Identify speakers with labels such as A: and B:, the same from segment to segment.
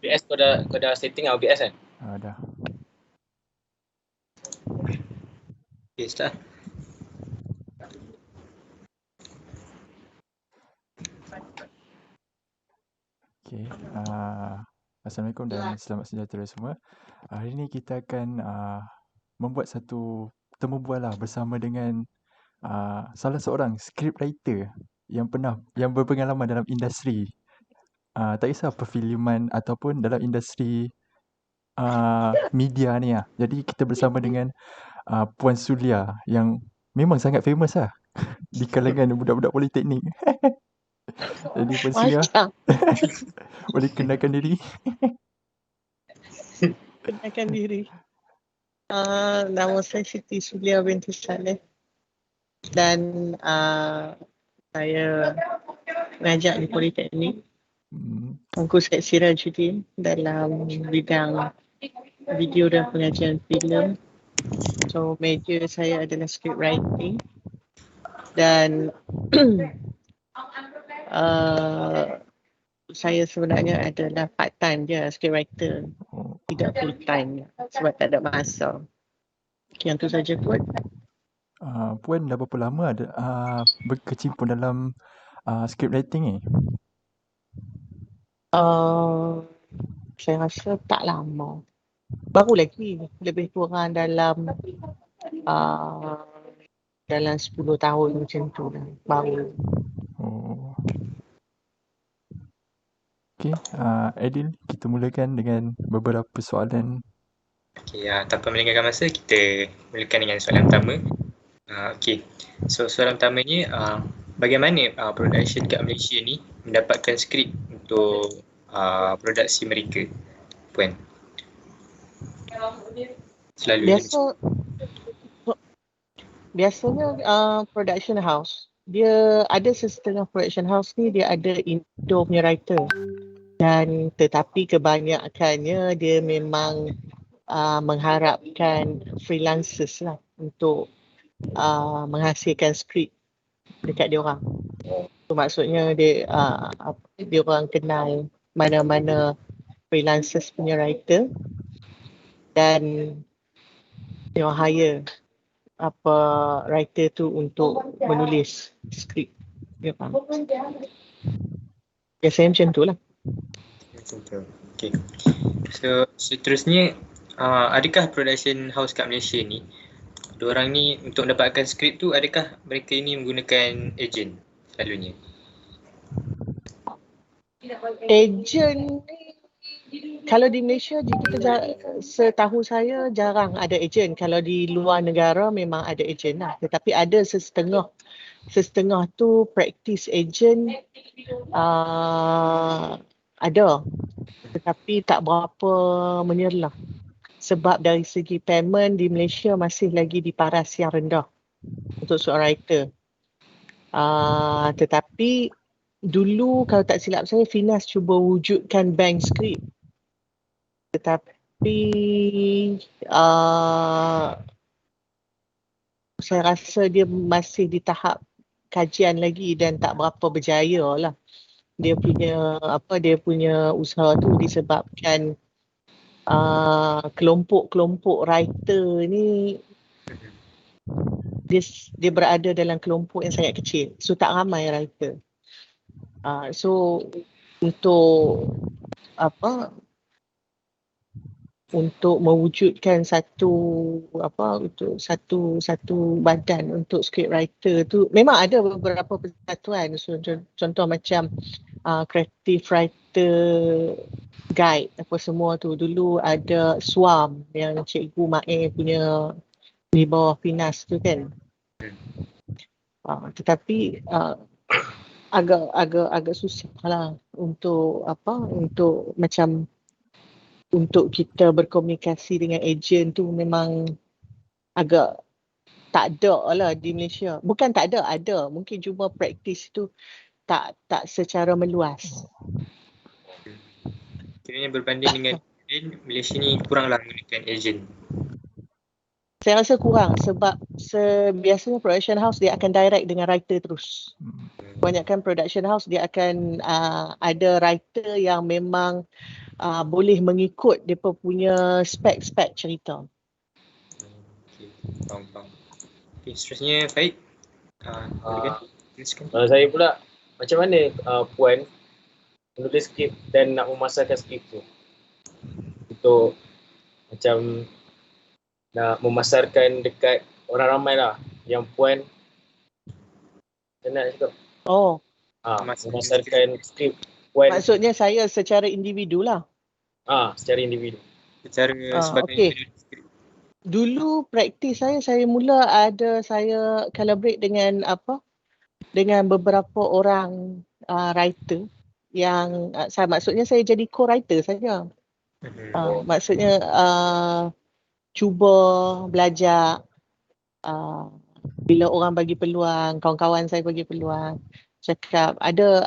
A: OBS kau dah setting OBS kan?
B: Dah.
A: Okay, start.
B: Okay. Assalamualaikum dan selamat sejahtera semua. Hari ini kita akan membuat satu temu bual bersama dengan salah seorang scriptwriter yang berpengalaman dalam industri. Tak kisah perfilman ataupun dalam industri media ni . Jadi kita bersama dengan Puan Sulia yang memang sangat famous di kalangan budak-budak politeknik. Jadi Puan Sulia, boleh kenalkan diri?
C: Kenalkan diri. Nama saya Siti Sulia binti Saleh dan saya mengajar di Politeknik. Aku Syed Sirajuddin dalam bidang video dan pengajian filem. So major saya adalah script writing dan saya sebenarnya adalah part time je script writer, tidak full time sebab tak ada masa. Yang tu saja Puan.
B: Puan dah berapa lama ada berkecimpung dalam script writing ni?
C: Saya rasa tak lama. Baru lagi, lebih kurang dalam 10 tahun macam tu lah. Baru.
B: Oh. Okay, Adil, kita mulakan dengan beberapa soalan.
A: Okay, tanpa melengahkan masa, kita mulakan dengan soalan pertama. Okay, so soalan pertamanya, bagaimana production kat Malaysia ni mendapatkan skrip untuk produksi mereka, Puan?
C: Biasanya production house, dia ada setengah production house ni dia ada Indo punya writer, dan tetapi kebanyakannya dia memang mengharapkan freelancers lah untuk menghasilkan skrip dekat dia orang. So, maksudnya dia orang kenal mana-mana freelancers punya writer dan dia orang hire writer tu untuk menulis skrip. Ya, faham? Biasanya macam tu lah.
A: Macam tu. Okay. So seterusnya, adakah production house kat Malaysia ni, diorang ni untuk mendapatkan skrip tu, adakah mereka ini menggunakan ejen selalunya?
C: Ejen ni, kalau di Malaysia setahu saya jarang ada ejen. Kalau di luar negara memang ada ejen lah. Tetapi ada setengah tu practice ejen ada. Tetapi tak berapa menyerlah. Sebab dari segi payment di Malaysia masih lagi di paras yang rendah untuk seorang writer. Tetapi dulu kalau tak silap saya, Finas cuba wujudkan bank script. Tetapi saya rasa dia masih di tahap kajian lagi dan tak berapa berjaya lah. Dia punya usaha tu disebabkan kelompok-kelompok writer ni dia berada dalam kelompok yang sangat kecil. So tak ramai writer. So untuk mewujudkan satu badan untuk script writer tu, memang ada beberapa persatuan. So, contoh macam creative writer guide apa semua tu. Dulu ada SWAM yang Cikgu Mae punya di bawah Finas tu kan. Tetapi agak susah lah untuk untuk kita berkomunikasi dengan ejen tu, memang agak tak ada lah di Malaysia. Bukan tak ada, ada. Mungkin cuma praktis tu tak secara meluas.
A: Kiranya berbanding dengan Malaysia ni kuranglah menggunakan ejen.
C: Saya rasa kurang sebab biasanya production house dia akan direct dengan writer terus. Kebanyakan production house dia akan ada writer yang memang boleh mengikut depa punya spek-spek cerita.
A: Okey, faham. Okey, seterusnya Faid. Boleh kan? Teruskan.
D: Kalau saya pula, macam mana Puan menulis skrip dan nak memasarkan skrip tu untuk macam nak memasarkan dekat orang ramai lah, yang Puan nak cakap memasarkan skrip Puan
C: Maksudnya saya secara individu lah.
D: secara individu.
A: Secara sebagai penulis skrip.
C: Dulu praktis saya mula saya collaborate dengan dengan beberapa orang writer yang maksudnya saya jadi co-writer saja. Maksudnya cuba belajar bila orang bagi peluang, kawan-kawan saya bagi peluang, cakap ada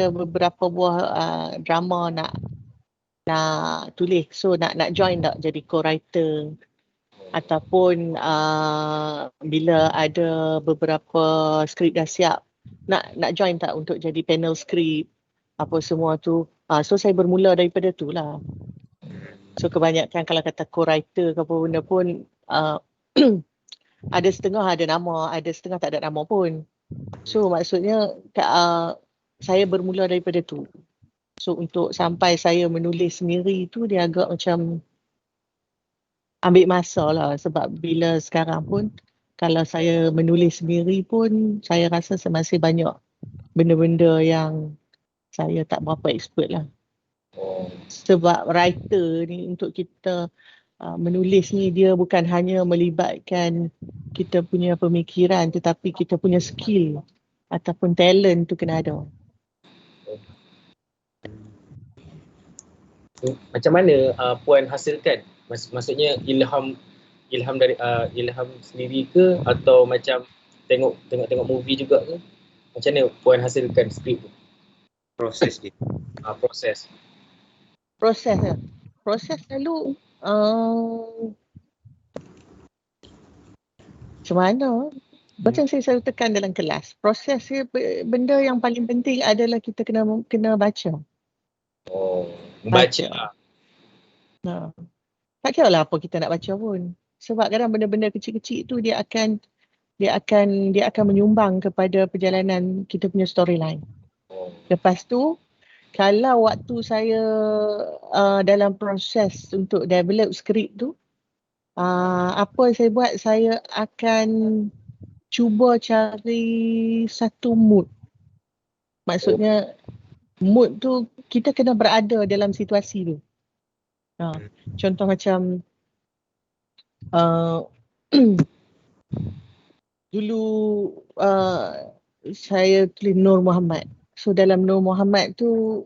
C: beberapa buah drama nak tulis, so nak join tak jadi co-writer, ataupun bila ada beberapa skrip dah siap nak join tak untuk jadi panel skrip apa semua tu. So saya bermula daripada tu lah. So kebanyakan kalau kata co-writer ke apa benda pun ada setengah ada nama, ada setengah tak ada nama pun. So maksudnya saya bermula daripada tu. So untuk sampai saya menulis sendiri tu dia agak macam ambil masa lah, sebab bila sekarang pun kalau saya menulis sendiri pun saya rasa masih banyak benda-benda yang saya tak berapa expert lah. Sebab writer ni untuk kita menulis ni dia bukan hanya melibatkan kita punya pemikiran, tetapi kita punya skill ataupun talent tu kena ada.
D: Macam mana Puan hasilkan? Maksudnya ilham dari ilham sendiri ke, atau macam tengok movie juga ke? Macam mana Puan hasilkan skrip tu?
A: Proses dia.
C: Proses lalu macam mana? Macam saya selalu tekan dalam kelas, proses dia, benda yang paling penting adalah kita kena baca.
D: Membaca.
C: Tak kira lah apa kita nak baca pun. Sebab kadang benda-benda kecil-kecil tu dia akan menyumbang kepada perjalanan kita punya storyline. Lepas tu, kalau waktu saya dalam proses untuk develop skrip tu, apa saya buat, saya akan cuba cari satu mood. Maksudnya mood tu kita kena berada dalam situasi tu. Contoh macam dulu saya tulis Nur Muhammad. So dalam Nur Muhammad tu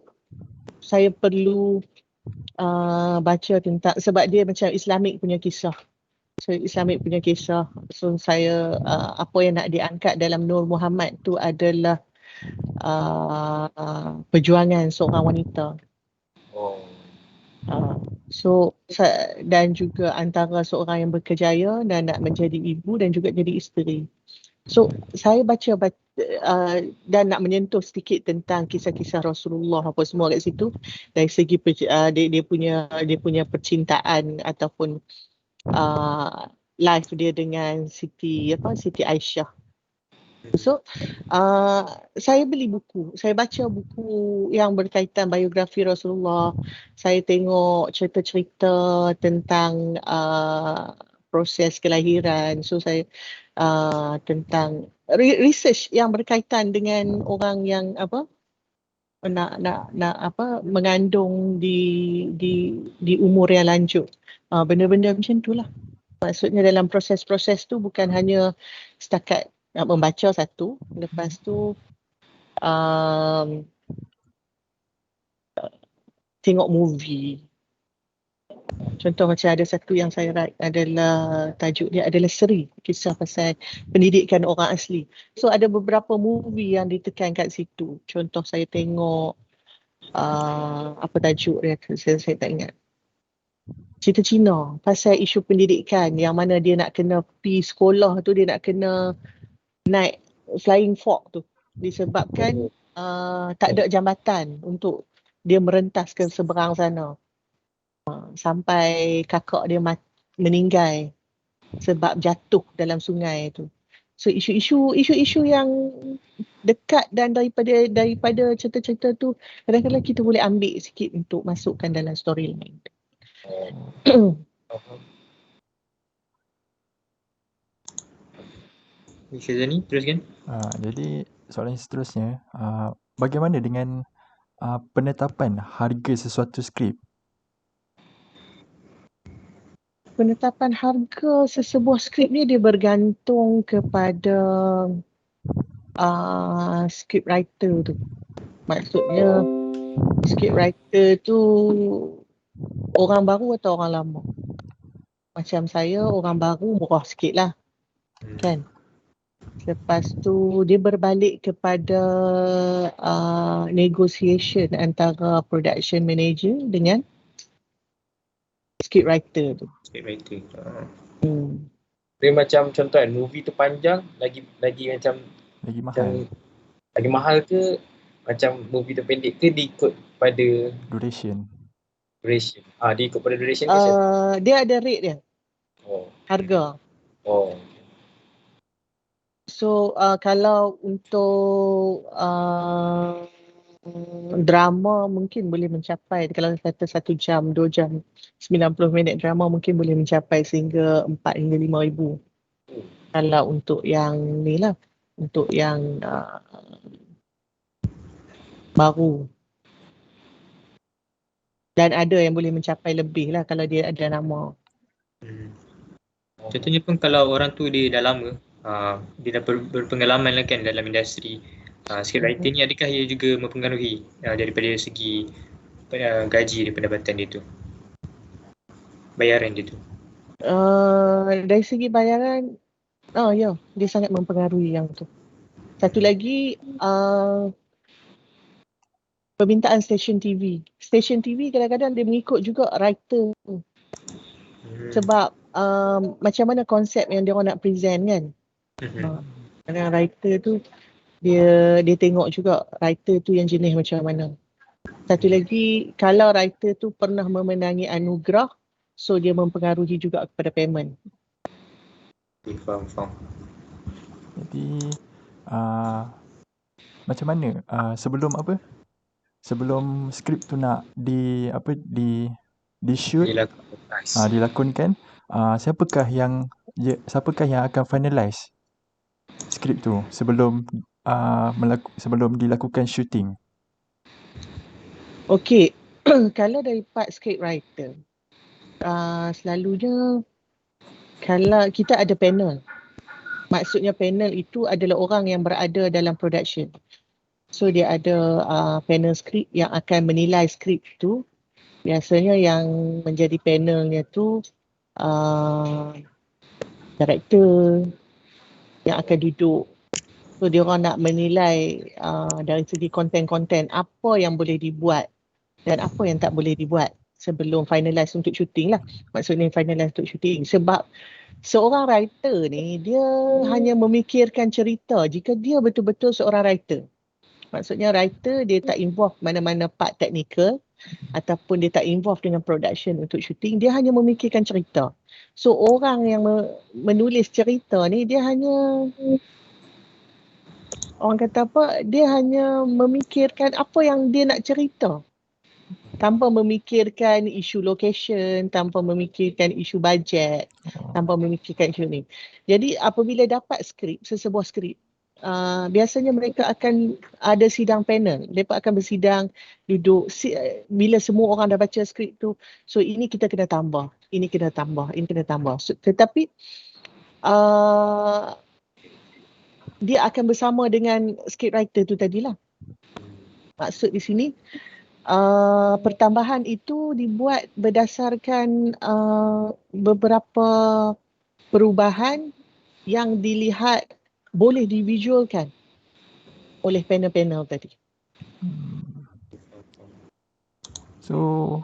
C: saya perlu baca tentang, sebab dia macam Islamic punya kisah. So Islamic punya kisah. So saya apa yang nak diangkat dalam Nur Muhammad tu adalah perjuangan seorang wanita. Dan juga antara seorang yang berkejaya dan nak menjadi ibu dan juga jadi isteri. So saya baca dan nak menyentuh sedikit tentang kisah-kisah Rasulullah apa semua kat situ, dari segi dia punya percintaan ataupun life dia dengan Siti Aisyah. So saya beli buku, saya baca buku yang berkaitan biografi Rasulullah. Saya tengok cerita-cerita tentang proses kelahiran. So saya tentang research yang berkaitan dengan orang yang mengandung di umur yang lanjut. Benda-benda macam itulah. Maksudnya dalam proses-proses tu bukan hanya setakat nak membaca satu, lepas tu tengok movie. Contoh macam ada satu yang saya write adalah, tajuk dia adalah Seri, kisah pasal pendidikan orang asli. So ada beberapa movie yang ditekan kat situ. Contoh saya tengok apa tajuk dia, saya tak ingat. Cerita Cina pasal isu pendidikan, yang mana dia nak kena pergi sekolah tu, dia nak kena naik flying fox tu disebabkan tak ada jambatan untuk dia merentas ke seberang sana. Sampai kakak dia meninggal sebab jatuh dalam sungai tu. So isu-isu yang dekat dan daripada cerita-cerita tu kadang-kadang kita boleh ambil sikit untuk masukkan dalam storyline.
A: Syazani, teruskan.
B: Jadi soalan seterusnya, bagaimana dengan penetapan harga sesuatu skrip?
C: Penetapan harga sesebuah skrip ni dia bergantung kepada script writer tu. Maksudnya script writer tu orang baru atau orang lama. Macam saya orang baru murah sikit lah. Kan? Lepas tu dia berbalik kepada negotiation antara production manager dengan script writer tu.
A: Script writer.
D: Dia macam contoh kan, movie tu panjang, lagi macam
B: Lagi mahal.
D: lagi mahal ke macam movie tu pendek ke diikut pada
B: Duration.
D: duration? Diikut pada duration ke?
C: Dia ada rate dia. Harga. So kalau untuk drama mungkin boleh mencapai, kalau kata 1 jam, 2 jam, 90 minit drama mungkin boleh mencapai sehingga 4 hingga 5 ribu. Kalau untuk yang ni lah, untuk yang baru. Dan ada yang boleh mencapai lebih lah kalau dia ada nama.
A: Contohnya pun kalau orang tu dia dah lama, dia dah berpengalaman lah kan dalam industri. Script writer ni adakah ia juga mempengaruhi daripada segi gaji dan pendapatan dia tu? Bayaran dia tu?
C: Dari segi bayaran, ya, dia sangat mempengaruhi yang tu. Satu lagi, permintaan stesen TV. Stesen TV kadang-kadang dia mengikut juga writer tu. Sebab macam mana konsep yang dia orang nak present kan. Kadang writer tu dia tengok juga writer tu yang jenis macam mana. Satu lagi, kalau writer tu pernah memenangi anugerah, so dia mempengaruhi juga kepada payment.
A: Faham.
B: Jadi macam mana sebelum skrip tu nak di shoot, dilakonkan, siapakah yang akan finalize skrip tu sebelum dilakukan shooting?
C: Okey, kalau dari part script writer, selalunya kalau kita ada panel. Maksudnya panel itu adalah orang yang berada dalam production. So dia ada panel skrip yang akan menilai skrip tu. Biasanya yang menjadi panelnya tu director yang akan duduk. So dia orang nak menilai dari segi konten-konten apa yang boleh dibuat dan apa yang tak boleh dibuat sebelum finalize untuk syuting lah. Maksudnya finalize untuk syuting. Sebab seorang writer ni dia hanya memikirkan cerita jika dia betul-betul seorang writer. Maksudnya writer dia tak involve mana-mana part technical ataupun dia tak involve dengan production untuk syuting, dia hanya memikirkan cerita. So orang yang menulis cerita ni dia hanya dia hanya memikirkan apa yang dia nak cerita. Tanpa memikirkan isu location, tanpa memikirkan isu bajet, tanpa memikirkan isu ni. Jadi apabila dapat sesebuah skrip, biasanya mereka akan ada sidang panel. Mereka akan bersidang, duduk, bila semua orang dah baca skrip tu, so ini kita kena tambah, ini kena tambah, ini kena tambah. So, tetapi dia akan bersama dengan script writer tu tadilah. Maksud di sini, pertambahan itu dibuat berdasarkan beberapa perubahan yang dilihat boleh divisualkan oleh panel-panel tadi.
B: So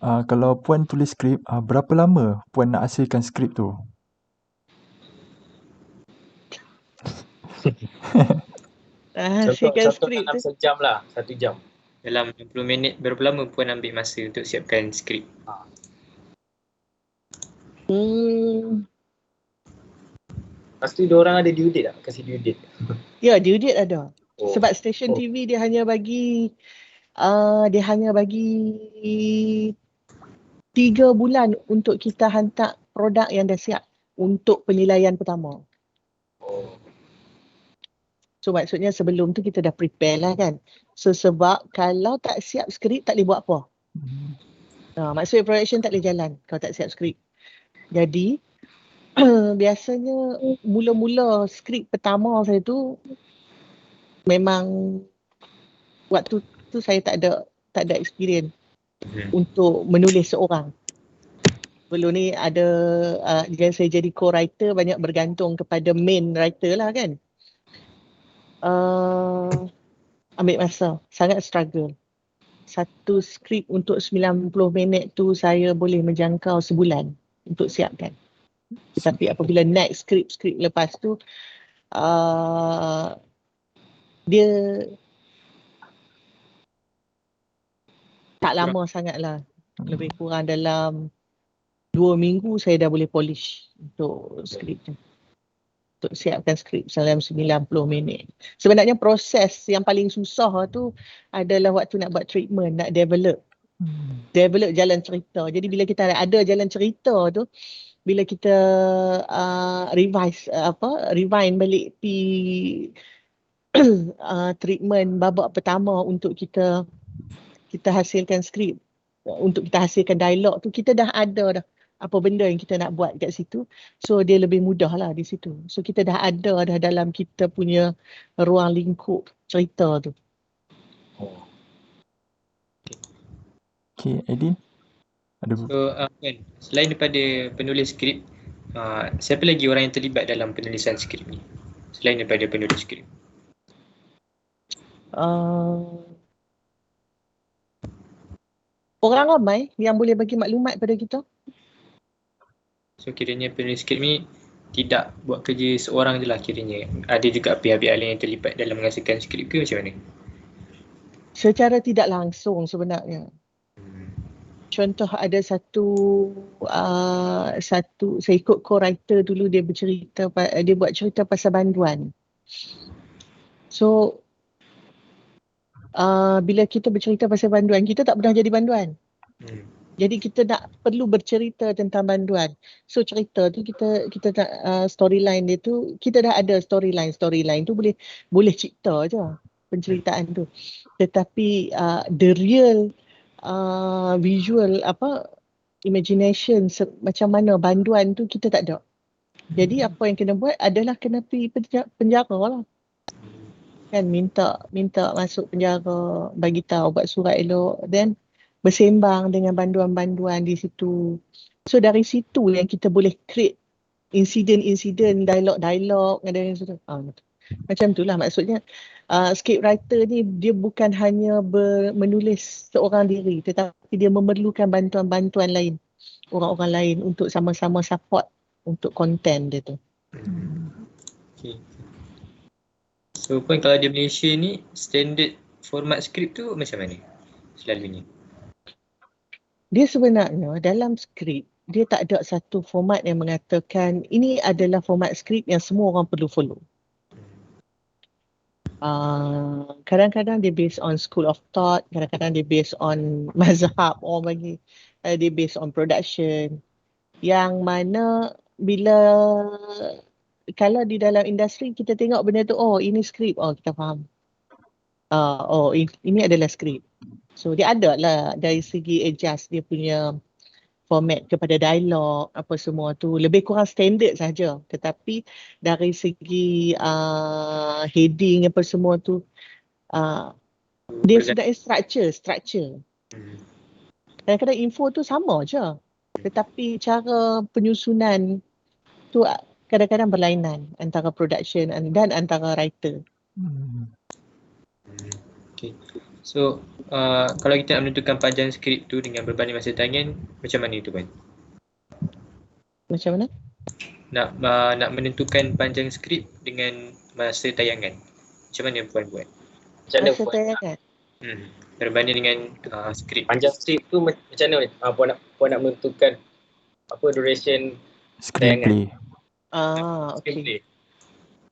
B: kalau Puan tulis skrip, berapa lama Puan nak hasilkan skrip tu?
C: hasilkan
D: Contoh
C: skrip
D: dalam
C: tu.
D: sejam lah, 1 jam.
A: Dalam 60 minit berapa lama Puan ambil masa untuk siapkan skrip?
D: Lepas tu diorang ada due date tak? Kasih due date?
C: Ya, due date ada.
D: Oh.
C: Sebab stesen TV dia hanya bagi 3 bulan untuk kita hantar produk yang dah siap untuk penilaian pertama.
D: Oh.
C: So maksudnya sebelum tu kita dah prepare lah kan. So sebab kalau tak siap skrip tak boleh buat apa. Maksudnya production tak boleh jalan kalau tak siap skrip. Jadi biasanya mula-mula skrip pertama saya tu memang waktu tu saya tak ada experience untuk menulis seorang. Belum ni ada jika saya jadi co-writer banyak bergantung kepada main writer lah kan. Ambil masa, sangat struggle. Satu skrip untuk 90 minit tu saya boleh menjangkau sebulan untuk siapkan. Tetapi apabila next skrip lepas tu dia tak lama sangat lah. Lebih kurang dalam 2 minggu saya dah boleh polish untuk skrip tu. Untuk siapkan skrip dalam 90 minit. Sebenarnya proses yang paling susah tu adalah waktu nak buat treatment, nak develop jalan cerita. Jadi bila kita ada jalan cerita tu, bila kita rewind balik treatment babak pertama untuk kita hasilkan skrip, untuk kita hasilkan dialog tu, kita dah ada dah apa benda yang kita nak buat kat situ. So dia lebih mudah lah di situ. So kita dah ada dah dalam kita punya ruang lingkup cerita tu.
B: Okay, Aidin?
A: So kan, selain daripada penulis skrip, siapa lagi orang yang terlibat dalam penulisan skrip ni? Selain daripada penulis skrip.
C: Orang ramai yang boleh bagi maklumat pada kita.
A: So kiranya penulis skrip ni tidak buat kerja seorang je lah kiranya. Ada juga pihak-pihak lain yang terlibat dalam menghasilkan skrip ke macam mana?
C: Secara tidak langsung sebenarnya. Contoh ada satu saya ikut co-writer dulu, dia buat cerita pasal banduan. So bila kita bercerita pasal banduan, kita tak pernah jadi banduan. Jadi kita perlu bercerita tentang banduan. So cerita tu kita nak storyline dia tu, kita dah ada storyline tu boleh cipta je penceritaan tu. Tetapi the real visual imagination macam mana banduan tu kita tak ada. Jadi apa yang kena buat adalah kena pergi penjara lah. Kan minta masuk penjara, bagi tahu, buat surat elok, dan bersembang dengan banduan-banduan di situ. So dari situ yang kita boleh create insiden-insiden, dialog ada yang situ. Macam itulah maksudnya. Script writer ni dia bukan hanya menulis seorang diri, tetapi dia memerlukan bantuan-bantuan lain, orang-orang lain untuk sama-sama support untuk konten dia tu.
A: Okay. So Puan, kalau di Malaysia ni standard format skrip tu macam mana selalunya?
C: Dia sebenarnya dalam skrip dia tak ada satu format yang mengatakan ini adalah format skrip yang semua orang perlu follow. Kadang-kadang dia based on school of thought, kadang-kadang dia based on mazhab, orang bagi dia based on production. Yang mana bila kalau di dalam industri kita tengok benda tu, ini skrip, kita faham. Ini adalah skrip. So dia ada lah dari segi adjust dia punya format kepada dialog, apa semua tu lebih kurang standard saja. Tetapi dari segi heading apa semua tu dia sebenarnya structure. Kadang-kadang info tu sama je. Tetapi cara penyusunan tu kadang-kadang berlainan antara production dan antara writer.
A: Okay. So kalau kita nak menentukan panjang skrip tu dengan berbanding masa tayangan, macam mana itu Puan?
C: Macam mana?
A: Nak menentukan panjang skrip dengan masa tayangan. Macam mana Puan buat?
D: Macam mana
C: Masa
D: Puan
C: tayangan.
A: Berbanding dengan skrip.
D: panjang skrip tu macam mana Puan nak menentukan apa duration
B: Screenplay.
C: Okay.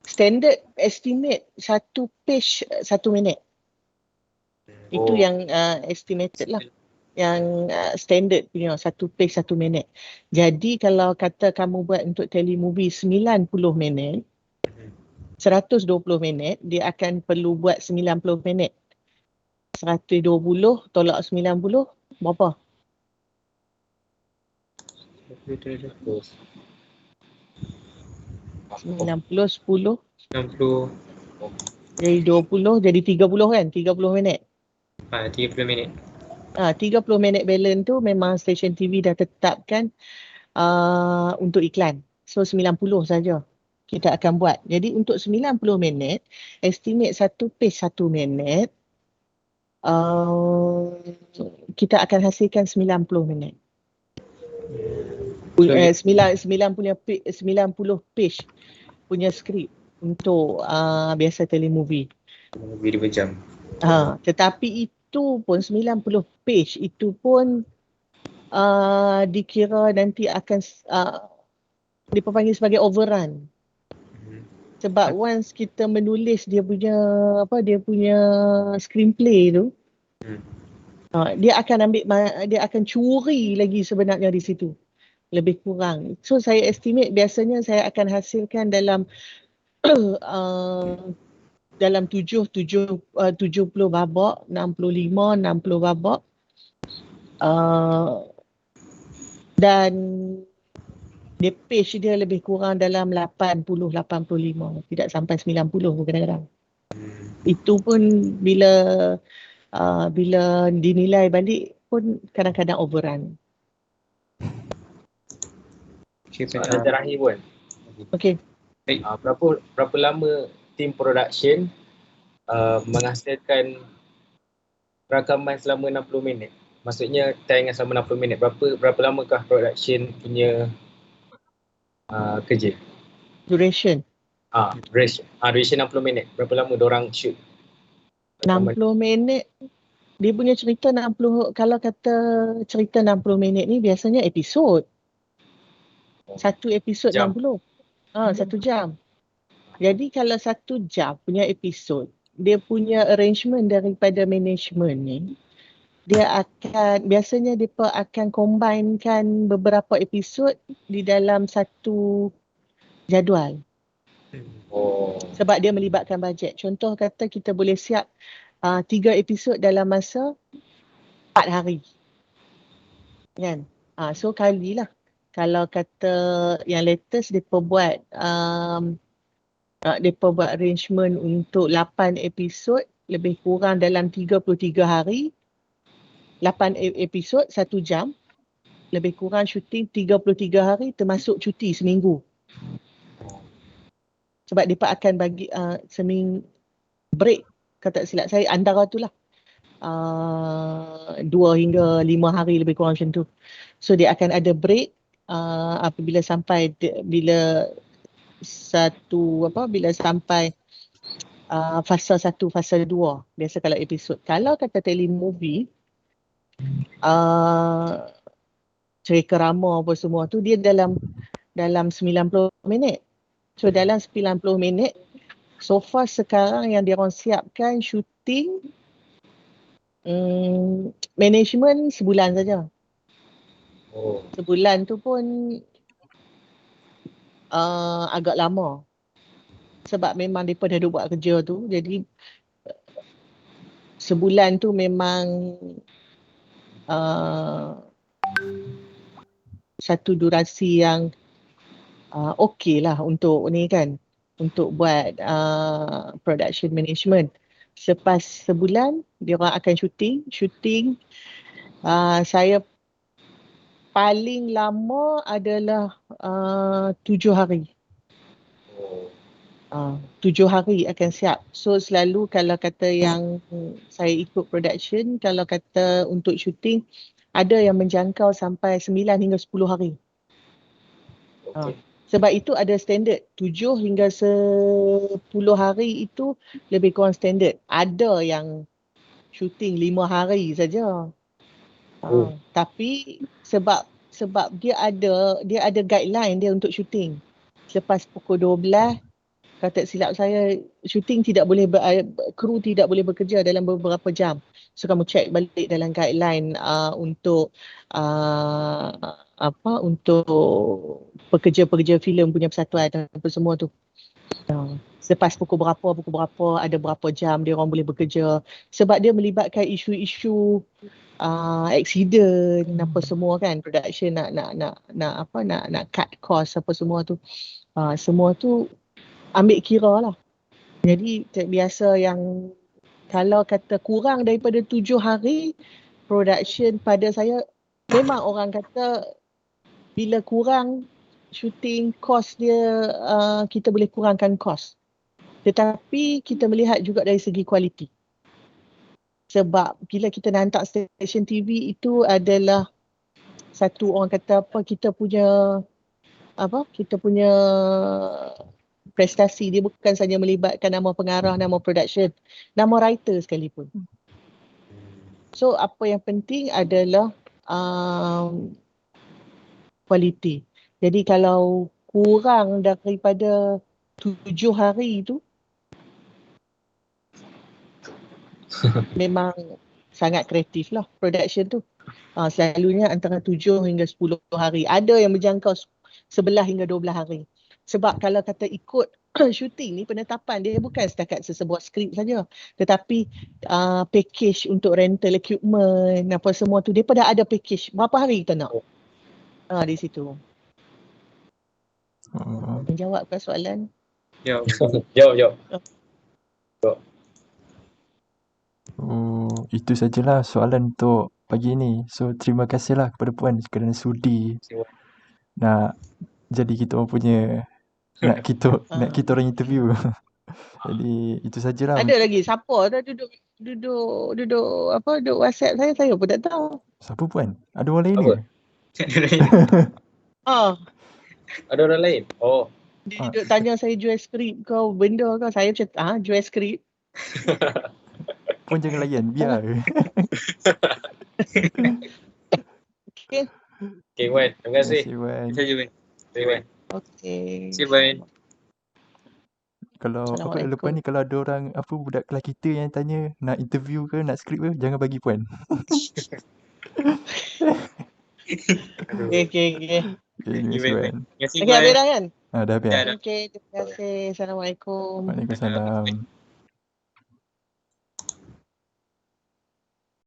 C: Standard estimate satu page 1 minit. Itu yang estimated lah. Yang standard punya satu page 1 minit. Jadi kalau kata kamu buat untuk telemovie 90 minit, 120 minit, dia akan perlu buat 90 minit. 120 tolak 90, berapa? 90, 10,
A: 90,
C: jadi 20, jadi 30 kan? 30 minit.
A: 30 minit.
C: 30 minit balance tu memang stesen TV dah tetapkan untuk iklan. So 90 saja kita akan buat. Jadi untuk 90 minit, estimate satu page 1 minit, kita akan hasilkan 90 minit. 90 page punya skrip untuk biasa telemovie.
A: Movie 2 jam.
C: Tetapi itu pun 90 page itu pun dikira nanti akan dipanggil sebagai overrun. Sebab once kita menulis dia punya screenplay tu, dia akan curi lagi sebenarnya di situ. Lebih kurang. So saya estimate biasanya saya akan hasilkan dalam dalam 70 babak, 65, 60 babak. Dan dia page dia lebih kurang dalam 80, 85. Tidak sampai 90 kadang-kadang. Itu pun bila dinilai balik pun kadang-kadang overrun.
D: Soalan terakhir Puan.
C: Okey.
D: Berapa lama tim production menghasilkan rakaman selama 60 minit? Maksudnya tayangan selama 60 minit. Berapa lamakah production punya kerja?
C: Duration.
D: Duration 60 minit. Berapa lama diorang shoot?
C: 60 minit. Dia punya cerita 60, kalau kata cerita 60 minit ni biasanya episod. Satu episod 60. 1 jam. Jadi kalau 1 jam punya episod, dia punya arrangement daripada management ni, biasanya mereka akan combinekan beberapa episod di dalam satu jadual. Sebab dia melibatkan bajet. Contoh kata kita boleh siap 3 episod dalam masa 4 hari. Kan? So kalilah. Kalau kata yang latest mereka buat arrangement untuk 8 episod lebih kurang dalam 33 hari. 8 episod 1 jam. Lebih kurang syuting 33 hari termasuk cuti seminggu. Sebab mereka akan bagi seminggu break, kata silap saya antara tu lah. 2 hingga 5 hari lebih kurang macam tu. So dia akan ada break apabila sampai sampai fasa 1, fasa 2. Biasa kalau episod. Kalau kata telemovie, cerita rama apa semua tu dia dalam 90 minit. So dalam 90 minit, so far sekarang yang diorang siapkan syuting management sebulan saja. Sebulan tu pun agak lama. Sebab memang mereka dah buat kerja tu. Jadi sebulan tu memang satu durasi yang okey lah untuk ni kan. Untuk buat production management. Selepas sebulan, dia orang akan syuting. Saya paling lama adalah 7 hari. 7 hari akan siap. So selalu kalau kata yang saya ikut production, kalau kata untuk syuting, ada yang menjangkau sampai 9 hingga 10 hari. Sebab itu ada standard 7 hingga 10 hari itu lebih kurang standard. Ada yang shooting 5 hari saja.
D: Oh.
C: Tapi sebab dia ada guideline dia untuk shooting. Selepas pukul 12, kalau tak silap saya, shooting tidak boleh kru tidak boleh bekerja dalam beberapa jam. So kamu check balik dalam guideline untuk untuk pekerja-pekerja filem punya persatuan apa semua tu. Selepas pukul berapa ada berapa jam dia orang boleh bekerja, sebab dia melibatkan isu-isu accident apa semua kan, production nak cut cost apa semua tu. Semua tu ambil kira lah. Jadi biasa yang kalau kata kurang daripada 7 hari production, pada saya memang orang kata bila kurang shooting cost dia, kita boleh kurangkan cost. Tetapi kita melihat juga dari segi kualiti. Sebab bila kita nak hantar stesen TV itu adalah satu, orang kata apa, kita punya prestasi. Dia bukan saja melibatkan nama pengarah, nama production, nama writer sekalipun. So apa yang penting adalah kualiti. Jadi kalau kurang daripada 7 hari itu memang sangat kreatif lah production tu. Selalunya antara 7 hingga 10 hari. Ada yang menjangkau 11 hingga 12 hari. Sebab kalau kata ikut shooting ni, penetapan dia bukan setakat sesebuah skrip saja. Tetapi package untuk rental equipment, apa semua tu, dia pada ada package. Berapa hari kita nak? Di situ. Menjawabkan soalan?
D: Jawab.
B: Itu sajalah soalan untuk pagi ni. So terima kasihlah kepada Puan kerana sudi nak jadi kita orang punya nak kita orang interview. Jadi itu sajalah.
C: Ada lagi siapa dah duduk WhatsApp saya pun tak tahu.
B: Siapa Puan? Ada orang lain
D: Apa?
B: ke?
D: Ada orang lain? Oh.
C: Dia duduk tanya saya jual skrip kau benda kau. Saya macam jual skrip.
B: Puan jangan layan, biar.
D: Okay, Wan. Terima kasih.
B: Terima kasih, Wan.
A: Terima kasih.
C: Okay.
A: Terima kasih.
B: Kalau lepas ni kalau ada orang budak kelas kita yang tanya nak interview ke nak skrip ke, jangan bagi Puan.
C: Okay.
B: Terima kasih, Puan.
C: Okay, habis dah kan?
B: Dah habis.
C: Okay, terima kasih. Assalamualaikum.
B: Waalaikumsalam.